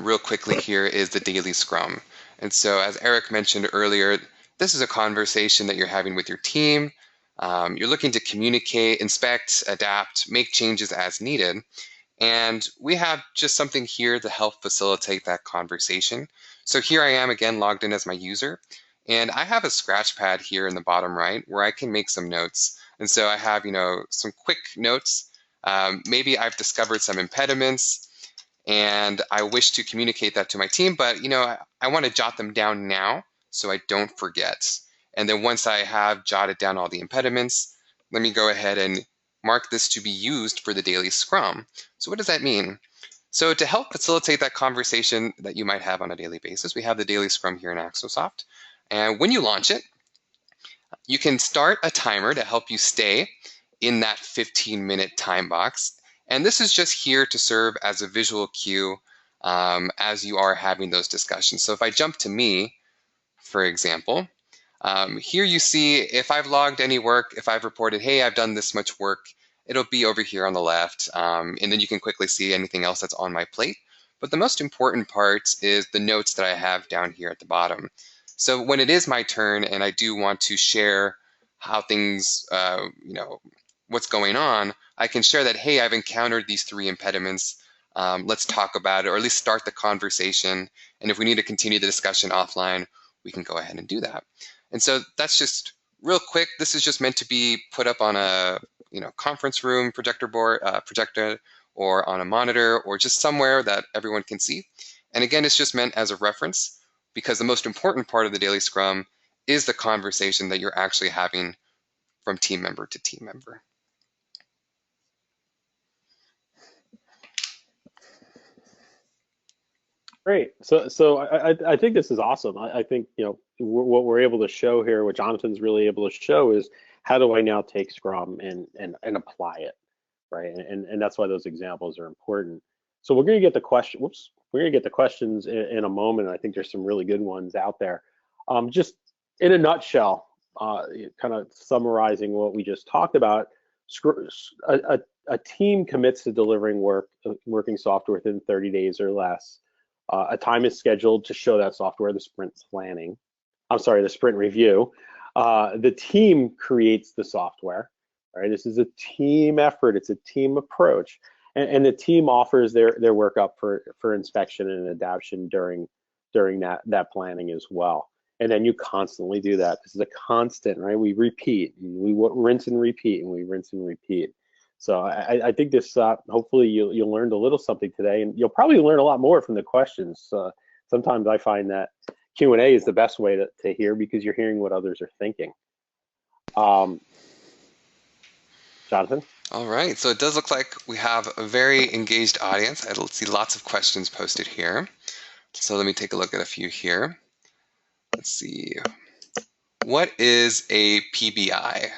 [SPEAKER 1] real quickly here is the daily Scrum. And so as Eric mentioned earlier, this is a conversation that you're having with your team. You're looking to communicate, inspect, adapt, make changes as needed. And we have just something here to help facilitate that conversation. So here I am again logged in as my user. And I have a scratch pad here in the bottom right where I can make some notes. And so I have, some quick notes. Maybe I've discovered some impediments and I wish to communicate that to my team, but I want to jot them down now so I don't forget. And then once I have jotted down all the impediments, let me go ahead and mark this to be used for the daily Scrum. So what does that mean? So to help facilitate that conversation that you might have on a daily basis, we have the daily Scrum here in Axosoft. And when you launch it, you can start a timer to help you stay in that 15-minute time box. And this is just here to serve as a visual cue as you are having those discussions. So if I jump to me, for example, here you see if I've logged any work, if I've reported, hey, I've done this much work, it'll be over here on the left. And then you can quickly see anything else that's on my plate. But the most important part is the notes that I have down here at the bottom. So when it is my turn and I do want to share how things, what's going on, I can share that, hey, I've encountered these 3 impediments. Let's talk about it, or at least start the conversation. And if we need to continue the discussion offline, we can go ahead and do that. And so that's just real quick. This is just meant to be put up on a conference room projector or on a monitor or just somewhere that everyone can see. And again, it's just meant as a reference because the most important part of the daily Scrum is the conversation that you're actually having from team member to team member.
[SPEAKER 2] Great. So I think this is awesome. I think what we're able to show here, what Jonathan's really able to show is how do I now take Scrum and apply it, right? And that's why those examples are important. So we're going to get the question. Whoops. we're going to get the questions in a moment. I think there's some really good ones out there. Just in a nutshell, kind of summarizing what we just talked about, a team commits to delivering working software within 30 days or less. A time is scheduled to show that software, the sprint planning. I'm sorry, the sprint review. The team creates the software. Right? This is a team effort. It's a team approach. And the team offers their work up for inspection and adoption during that planning as well. And then you constantly do that. This is a constant, right? We repeat, and we rinse and repeat, and we rinse and repeat. So I think this, hopefully you'll learn a little something today, and you'll probably learn a lot more from the questions. Sometimes I find that Q&A is the best way to hear, because you're hearing what others are thinking. Jonathan?
[SPEAKER 1] All right, so it does look like we have a very engaged audience. I see lots of questions posted here. So let me take a look at a few here. Let's see. What is a PBI?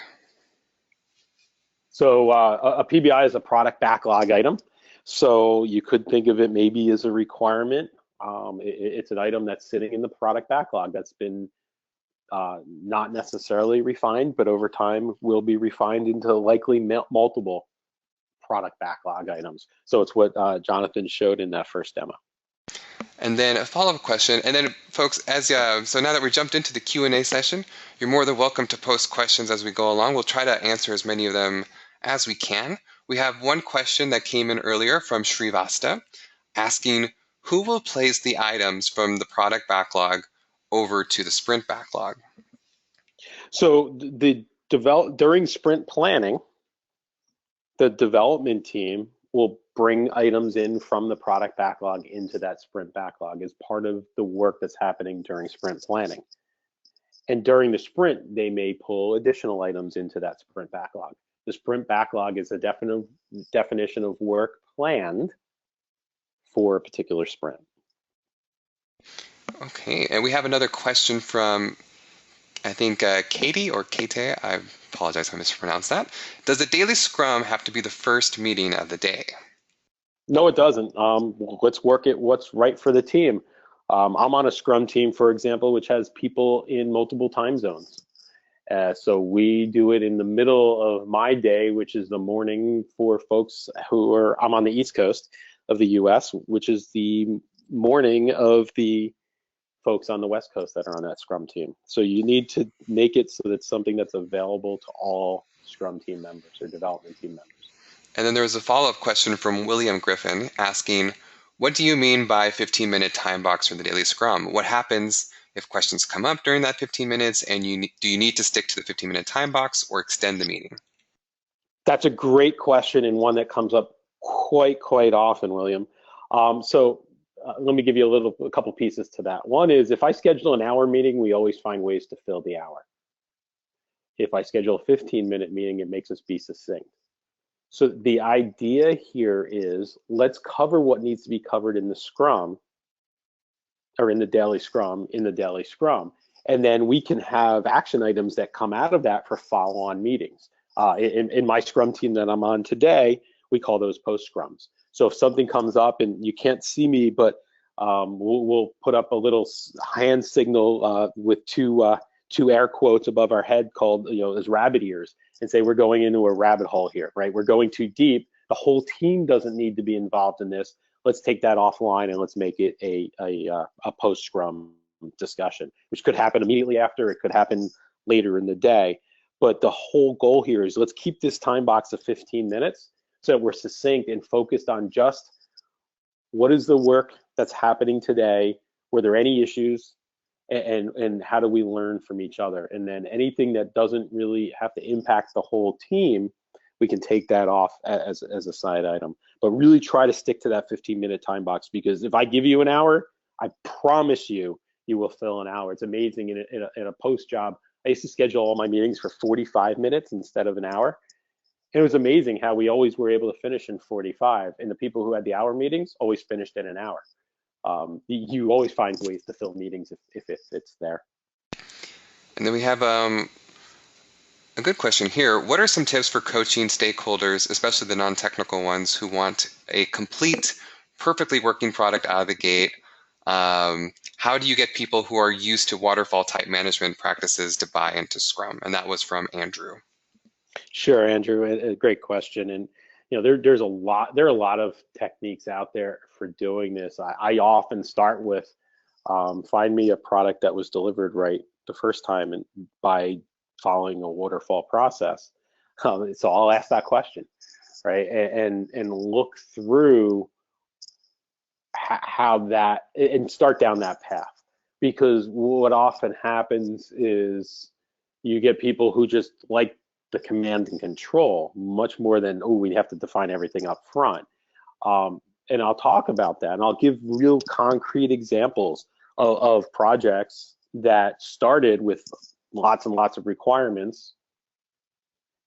[SPEAKER 2] So a PBI is a product backlog item. So you could think of it maybe as a requirement. It's an item that's sitting in the product backlog that's been not necessarily refined, but over time will be refined into likely multiple product backlog items. So it's what Jonathan showed in that first demo.
[SPEAKER 1] And then a follow-up question, and then folks, so now that we jumped into the Q&A session, you're more than welcome to post questions as we go along. We'll try to answer as many of them as we can. We have one question that came in earlier from Srivasta asking, who will place the items from the product backlog over to the sprint backlog?
[SPEAKER 2] So during sprint planning, the development team will bring items in from the product backlog into that sprint backlog as part of the work that's happening during sprint planning. And during the sprint, they may pull additional items into that sprint backlog. The sprint backlog is a definition of work planned for a particular sprint.
[SPEAKER 1] Okay, and we have another question from, I think, Katie or Kate. I apologize if I mispronounced that. Does the daily scrum have to be the first meeting of the day?
[SPEAKER 2] No, it doesn't. Let's work at what's right for the team. I'm on a Scrum team, for example, which has people in multiple time zones. So we do it in the middle of my day, which is the morning for folks I'm on the East Coast of the US, which is the morning of the folks on the West Coast that are on that Scrum team. So you need to make it so that it's something that's available to all Scrum team members or development team members.
[SPEAKER 1] And then there was a follow-up question from William Griffin asking, what do you mean by 15-minute time box for the daily scrum? What happens if questions come up during that 15 minutes and do you need to stick to the 15-minute time box or extend the meeting?
[SPEAKER 2] That's a great question, and one that comes up quite often, William. Let me give you a couple pieces to that. One is, if I schedule an hour meeting, we always find ways to fill the hour. If I schedule a 15-minute meeting, it makes us be succinct. So the idea here is, let's cover what needs to be covered in the Scrum, or in the daily Scrum, and then we can have action items that come out of that for follow-on meetings. In my Scrum team that I'm on today, we call those post-Scrums. So if something comes up and you can't see me, but we'll put up a little hand signal with two air quotes above our head called, as rabbit ears, and say we're going into a rabbit hole here, right? We're going too deep. The whole team doesn't need to be involved in this. Let's take that offline and let's make it a post-Scrum discussion, which could happen immediately after, it could happen later in the day. But the whole goal here is, let's keep this time box of 15 minutes so that we're succinct and focused on just what is the work that's happening today, were there any issues, and how do we learn from each other? And then anything that doesn't really have to impact the whole team, we can take that off as a side item. But really try to stick to that 15-minute time box, because if I give you an hour, I promise you will fill an hour. It's amazing. In a post job, I used to schedule all my meetings for 45 minutes instead of an hour. And it was amazing how we always were able to finish in 45, and the people who had the hour meetings always finished in an hour. You always find ways to fill meetings if it's there.
[SPEAKER 1] And then we have a good question here. What are some tips for coaching stakeholders, especially the non-technical ones, who want a complete perfectly working product out of the gate. How do you get people who are used to waterfall type management practices to buy into Scrum? And that was from Andrew.
[SPEAKER 2] Sure, Andrew, a great question. And there are a lot of techniques out there for doing this. I often start with find me a product that was delivered right the first time, and by following a waterfall process. So I'll ask that question, right, and look through how that, and start down that path. Because what often happens is you get people who just like the command and control much more than, oh, we have to define everything up front. And I'll talk about that, and I'll give real concrete examples of projects that started with lots and lots of requirements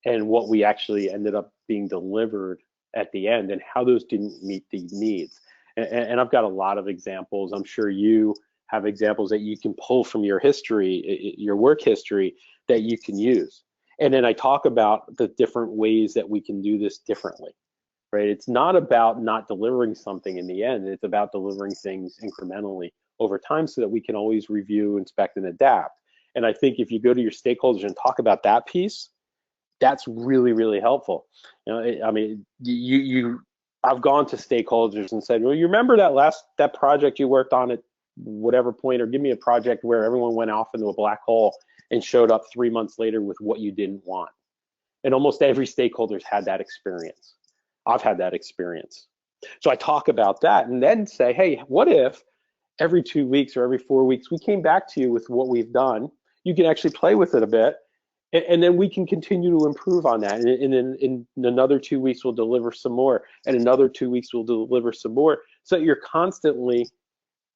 [SPEAKER 2] and what we actually ended up being delivered at the end, and how those didn't meet the needs. And I've got a lot of examples. I'm sure you have examples that you can pull from your history, your work history, that you can use. And then I talk about the different ways that we can do this differently, right? It's not about not delivering something in the end. It's about delivering things incrementally over time so that we can always review, inspect, and adapt. And I think if you go to your stakeholders and talk about that piece, that's really, really helpful. I mean, I've gone to stakeholders and said, well, you remember that project you worked on at whatever point, or give me a project where everyone went off into a black hole and showed up 3 months later with what you didn't want. And almost every stakeholder's had that experience. I've had that experience. So I talk about that and then say, hey, what if every 2 weeks or every 4 weeks, we came back to you with what we've done. You can actually play with it a bit, and then we can continue to improve on that. And then in another 2 weeks, we'll deliver some more. And another 2 weeks, we'll deliver some more. So you're constantly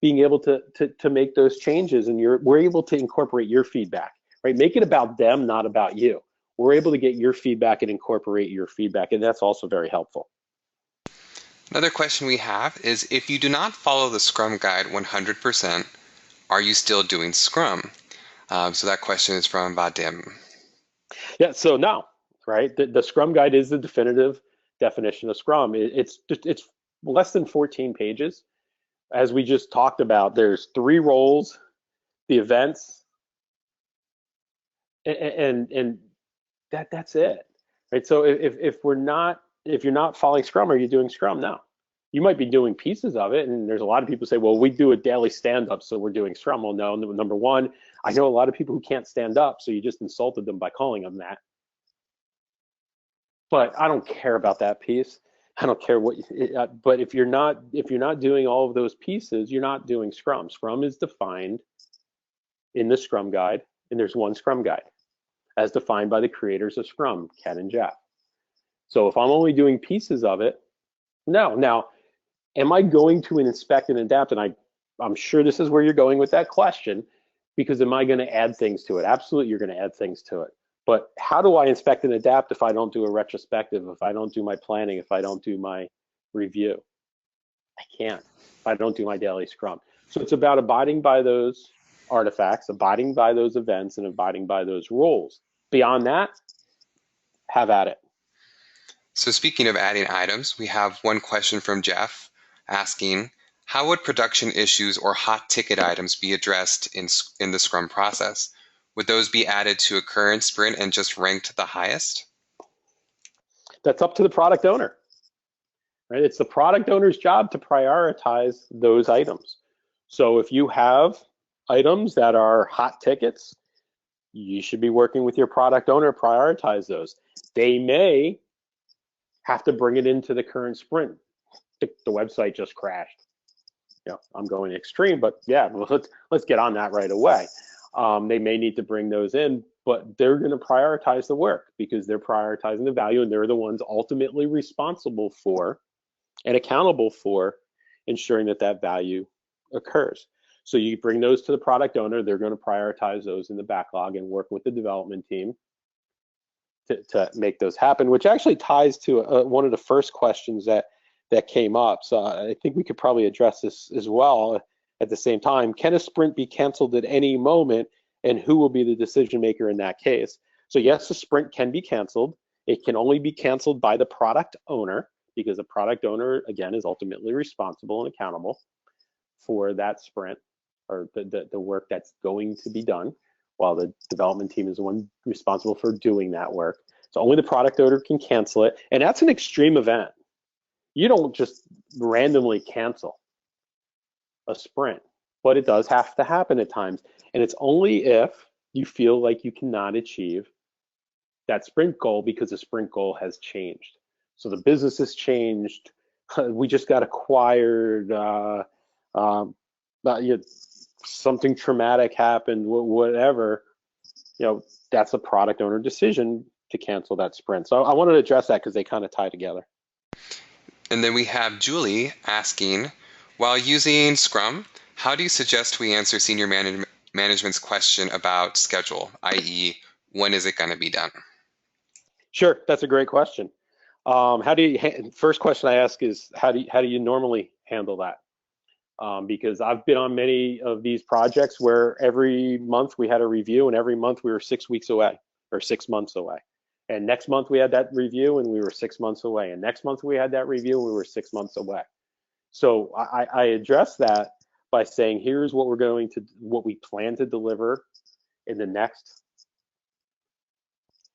[SPEAKER 2] being able to make those changes, and we're able to incorporate your feedback, right? Make it about them, not about you. We're able to get your feedback and incorporate your feedback, and that's also very helpful.
[SPEAKER 1] Another question we have is, if you do not follow the Scrum Guide 100%, are you still doing Scrum? So that question is from Vadim.
[SPEAKER 2] Yeah, so no, right? The Scrum Guide is the definitive definition of Scrum. It's less than 14 pages. As we just talked about, there's 3 roles, the events, and that's it, right? So if you're not following Scrum, are you doing Scrum? No. You might be doing pieces of it, and there's a lot of people say, well, we do a daily stand-up, so we're doing Scrum. Well, no, number one, I know a lot of people who can't stand up, so you just insulted them by calling them that. But I don't care about that piece. I don't care what. But if you're not doing all of those pieces, you're not doing Scrum. Scrum is defined in the Scrum Guide, and there's one Scrum Guide, as defined by the creators of Scrum, Ken and Jeff. So if I'm only doing pieces of it, no. Now, am I going to inspect and adapt? And I'm sure this is where you're going with that question, because am I going to add things to it? Absolutely, you're going to add things to it. But how do I inspect and adapt if I don't do a retrospective, if I don't do my planning, if I don't do my review? I can't, if I don't do my daily Scrum. So it's about abiding by those artifacts, abiding by those events, and abiding by those rules. Beyond that, have at it.
[SPEAKER 1] So speaking of adding items, we have one question from Jeff asking, how would production issues or hot ticket items be addressed in the Scrum process? Would those be added to a current sprint and just ranked the highest?
[SPEAKER 2] That's up to the product owner, right? It's the product owner's job to prioritize those items. So if you have items that are hot tickets, you should be working with your product owner to prioritize those. They may have to bring it into the current sprint. The website just crashed. I'm going extreme, but yeah, let's get on that right away. They may need to bring those in, but they're going to prioritize the work because they're prioritizing the value, and they're the ones ultimately responsible for and accountable for ensuring that value occurs. So you bring those to the product owner, they're going to prioritize those in the backlog and work with the development team to make those happen, which actually ties to one of the first questions that came up. So I think we could probably address this as well at the same time. Can a sprint be canceled at any moment, and who will be the decision maker in that case? So yes, the sprint can be canceled. It can only be canceled by the product owner, because a product owner, again, is ultimately responsible and accountable for that sprint or the work that's going to be done, while the development team is the one responsible for doing that work. So only the product owner can cancel it. And that's an extreme event. You don't just randomly cancel a sprint, but it does have to happen at times. And it's only if you feel like you cannot achieve that sprint goal because the sprint goal has changed. So the business has changed. We just got acquired. Something traumatic happened, whatever. That's a product owner decision to cancel that sprint. So I wanted to address that because they kind of tie together.
[SPEAKER 1] And then we have Julie asking, while using Scrum, how do you suggest we answer senior management's question about schedule, i.e., when is it going to be done?
[SPEAKER 2] Sure, that's a great question. First question I ask is, how do you normally handle that? Because I've been on many of these projects where every month we had a review, and every month we were 6 weeks away or 6 months away. And next month we had that review and we were 6 months away. And next month we had that review and we were 6 months away. So I address that by saying, here's what what we plan to deliver in the next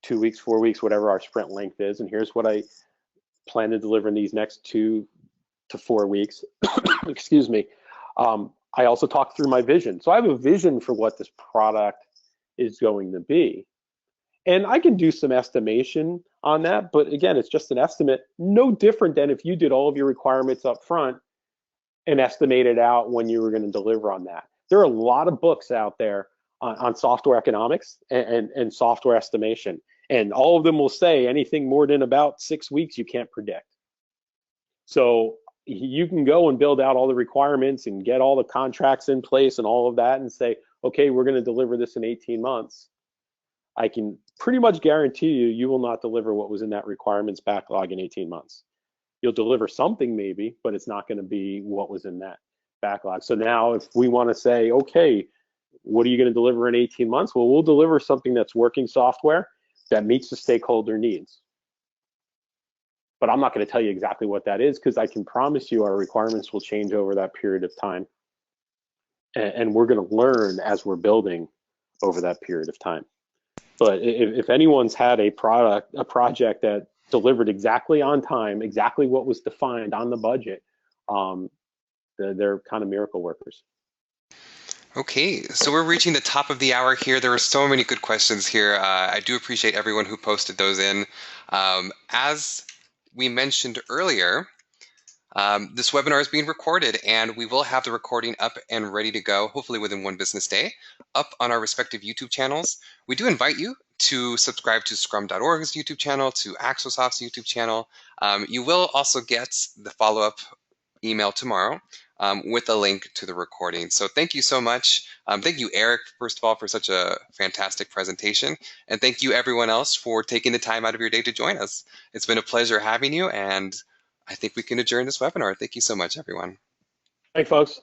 [SPEAKER 2] 2 weeks, 4 weeks, whatever our sprint length is. And here's what I plan to deliver in these next 2 to 4 weeks. Excuse me. I also talk through my vision. So I have a vision for what this product is going to be. And I can do some estimation on that, but again, it's just an estimate, no different than if you did all of your requirements up front and estimated out when you were going to deliver on that. There are a lot of books out there on software economics and software estimation, and all of them will say anything more than about 6 weeks you can't predict. So you can go and build out all the requirements and get all the contracts in place and all of that and say, okay, we're going to deliver this in 18 months. I can pretty much guarantee you will not deliver what was in that requirements backlog in 18 months. You'll deliver something maybe, but it's not going to be what was in that backlog. So now if we want to say, okay, what are you going to deliver in 18 months? Well, we'll deliver something that's working software that meets the stakeholder needs. But I'm not going to tell you exactly what that is, because I can promise you our requirements will change over that period of time. And we're going to learn as we're building over that period of time. But if anyone's had a project that delivered exactly on time, exactly what was defined on the budget, they're kind of miracle workers.
[SPEAKER 1] Okay, so we're reaching the top of the hour here. There were so many good questions here. I do appreciate everyone who posted those in. As we mentioned earlier, this webinar is being recorded, and we will have the recording up and ready to go, hopefully within 1 business day, up on our respective YouTube channels. We do invite you to subscribe to Scrum.org's YouTube channel, to Axosoft's YouTube channel. You will also get the follow-up email tomorrow with a link to the recording. So thank you so much. Thank you, Eric, first of all, for such a fantastic presentation. And thank you, everyone else, for taking the time out of your day to join us. It's been a pleasure having you, and I think we can adjourn this webinar. Thank you so much, everyone.
[SPEAKER 2] Thanks, folks.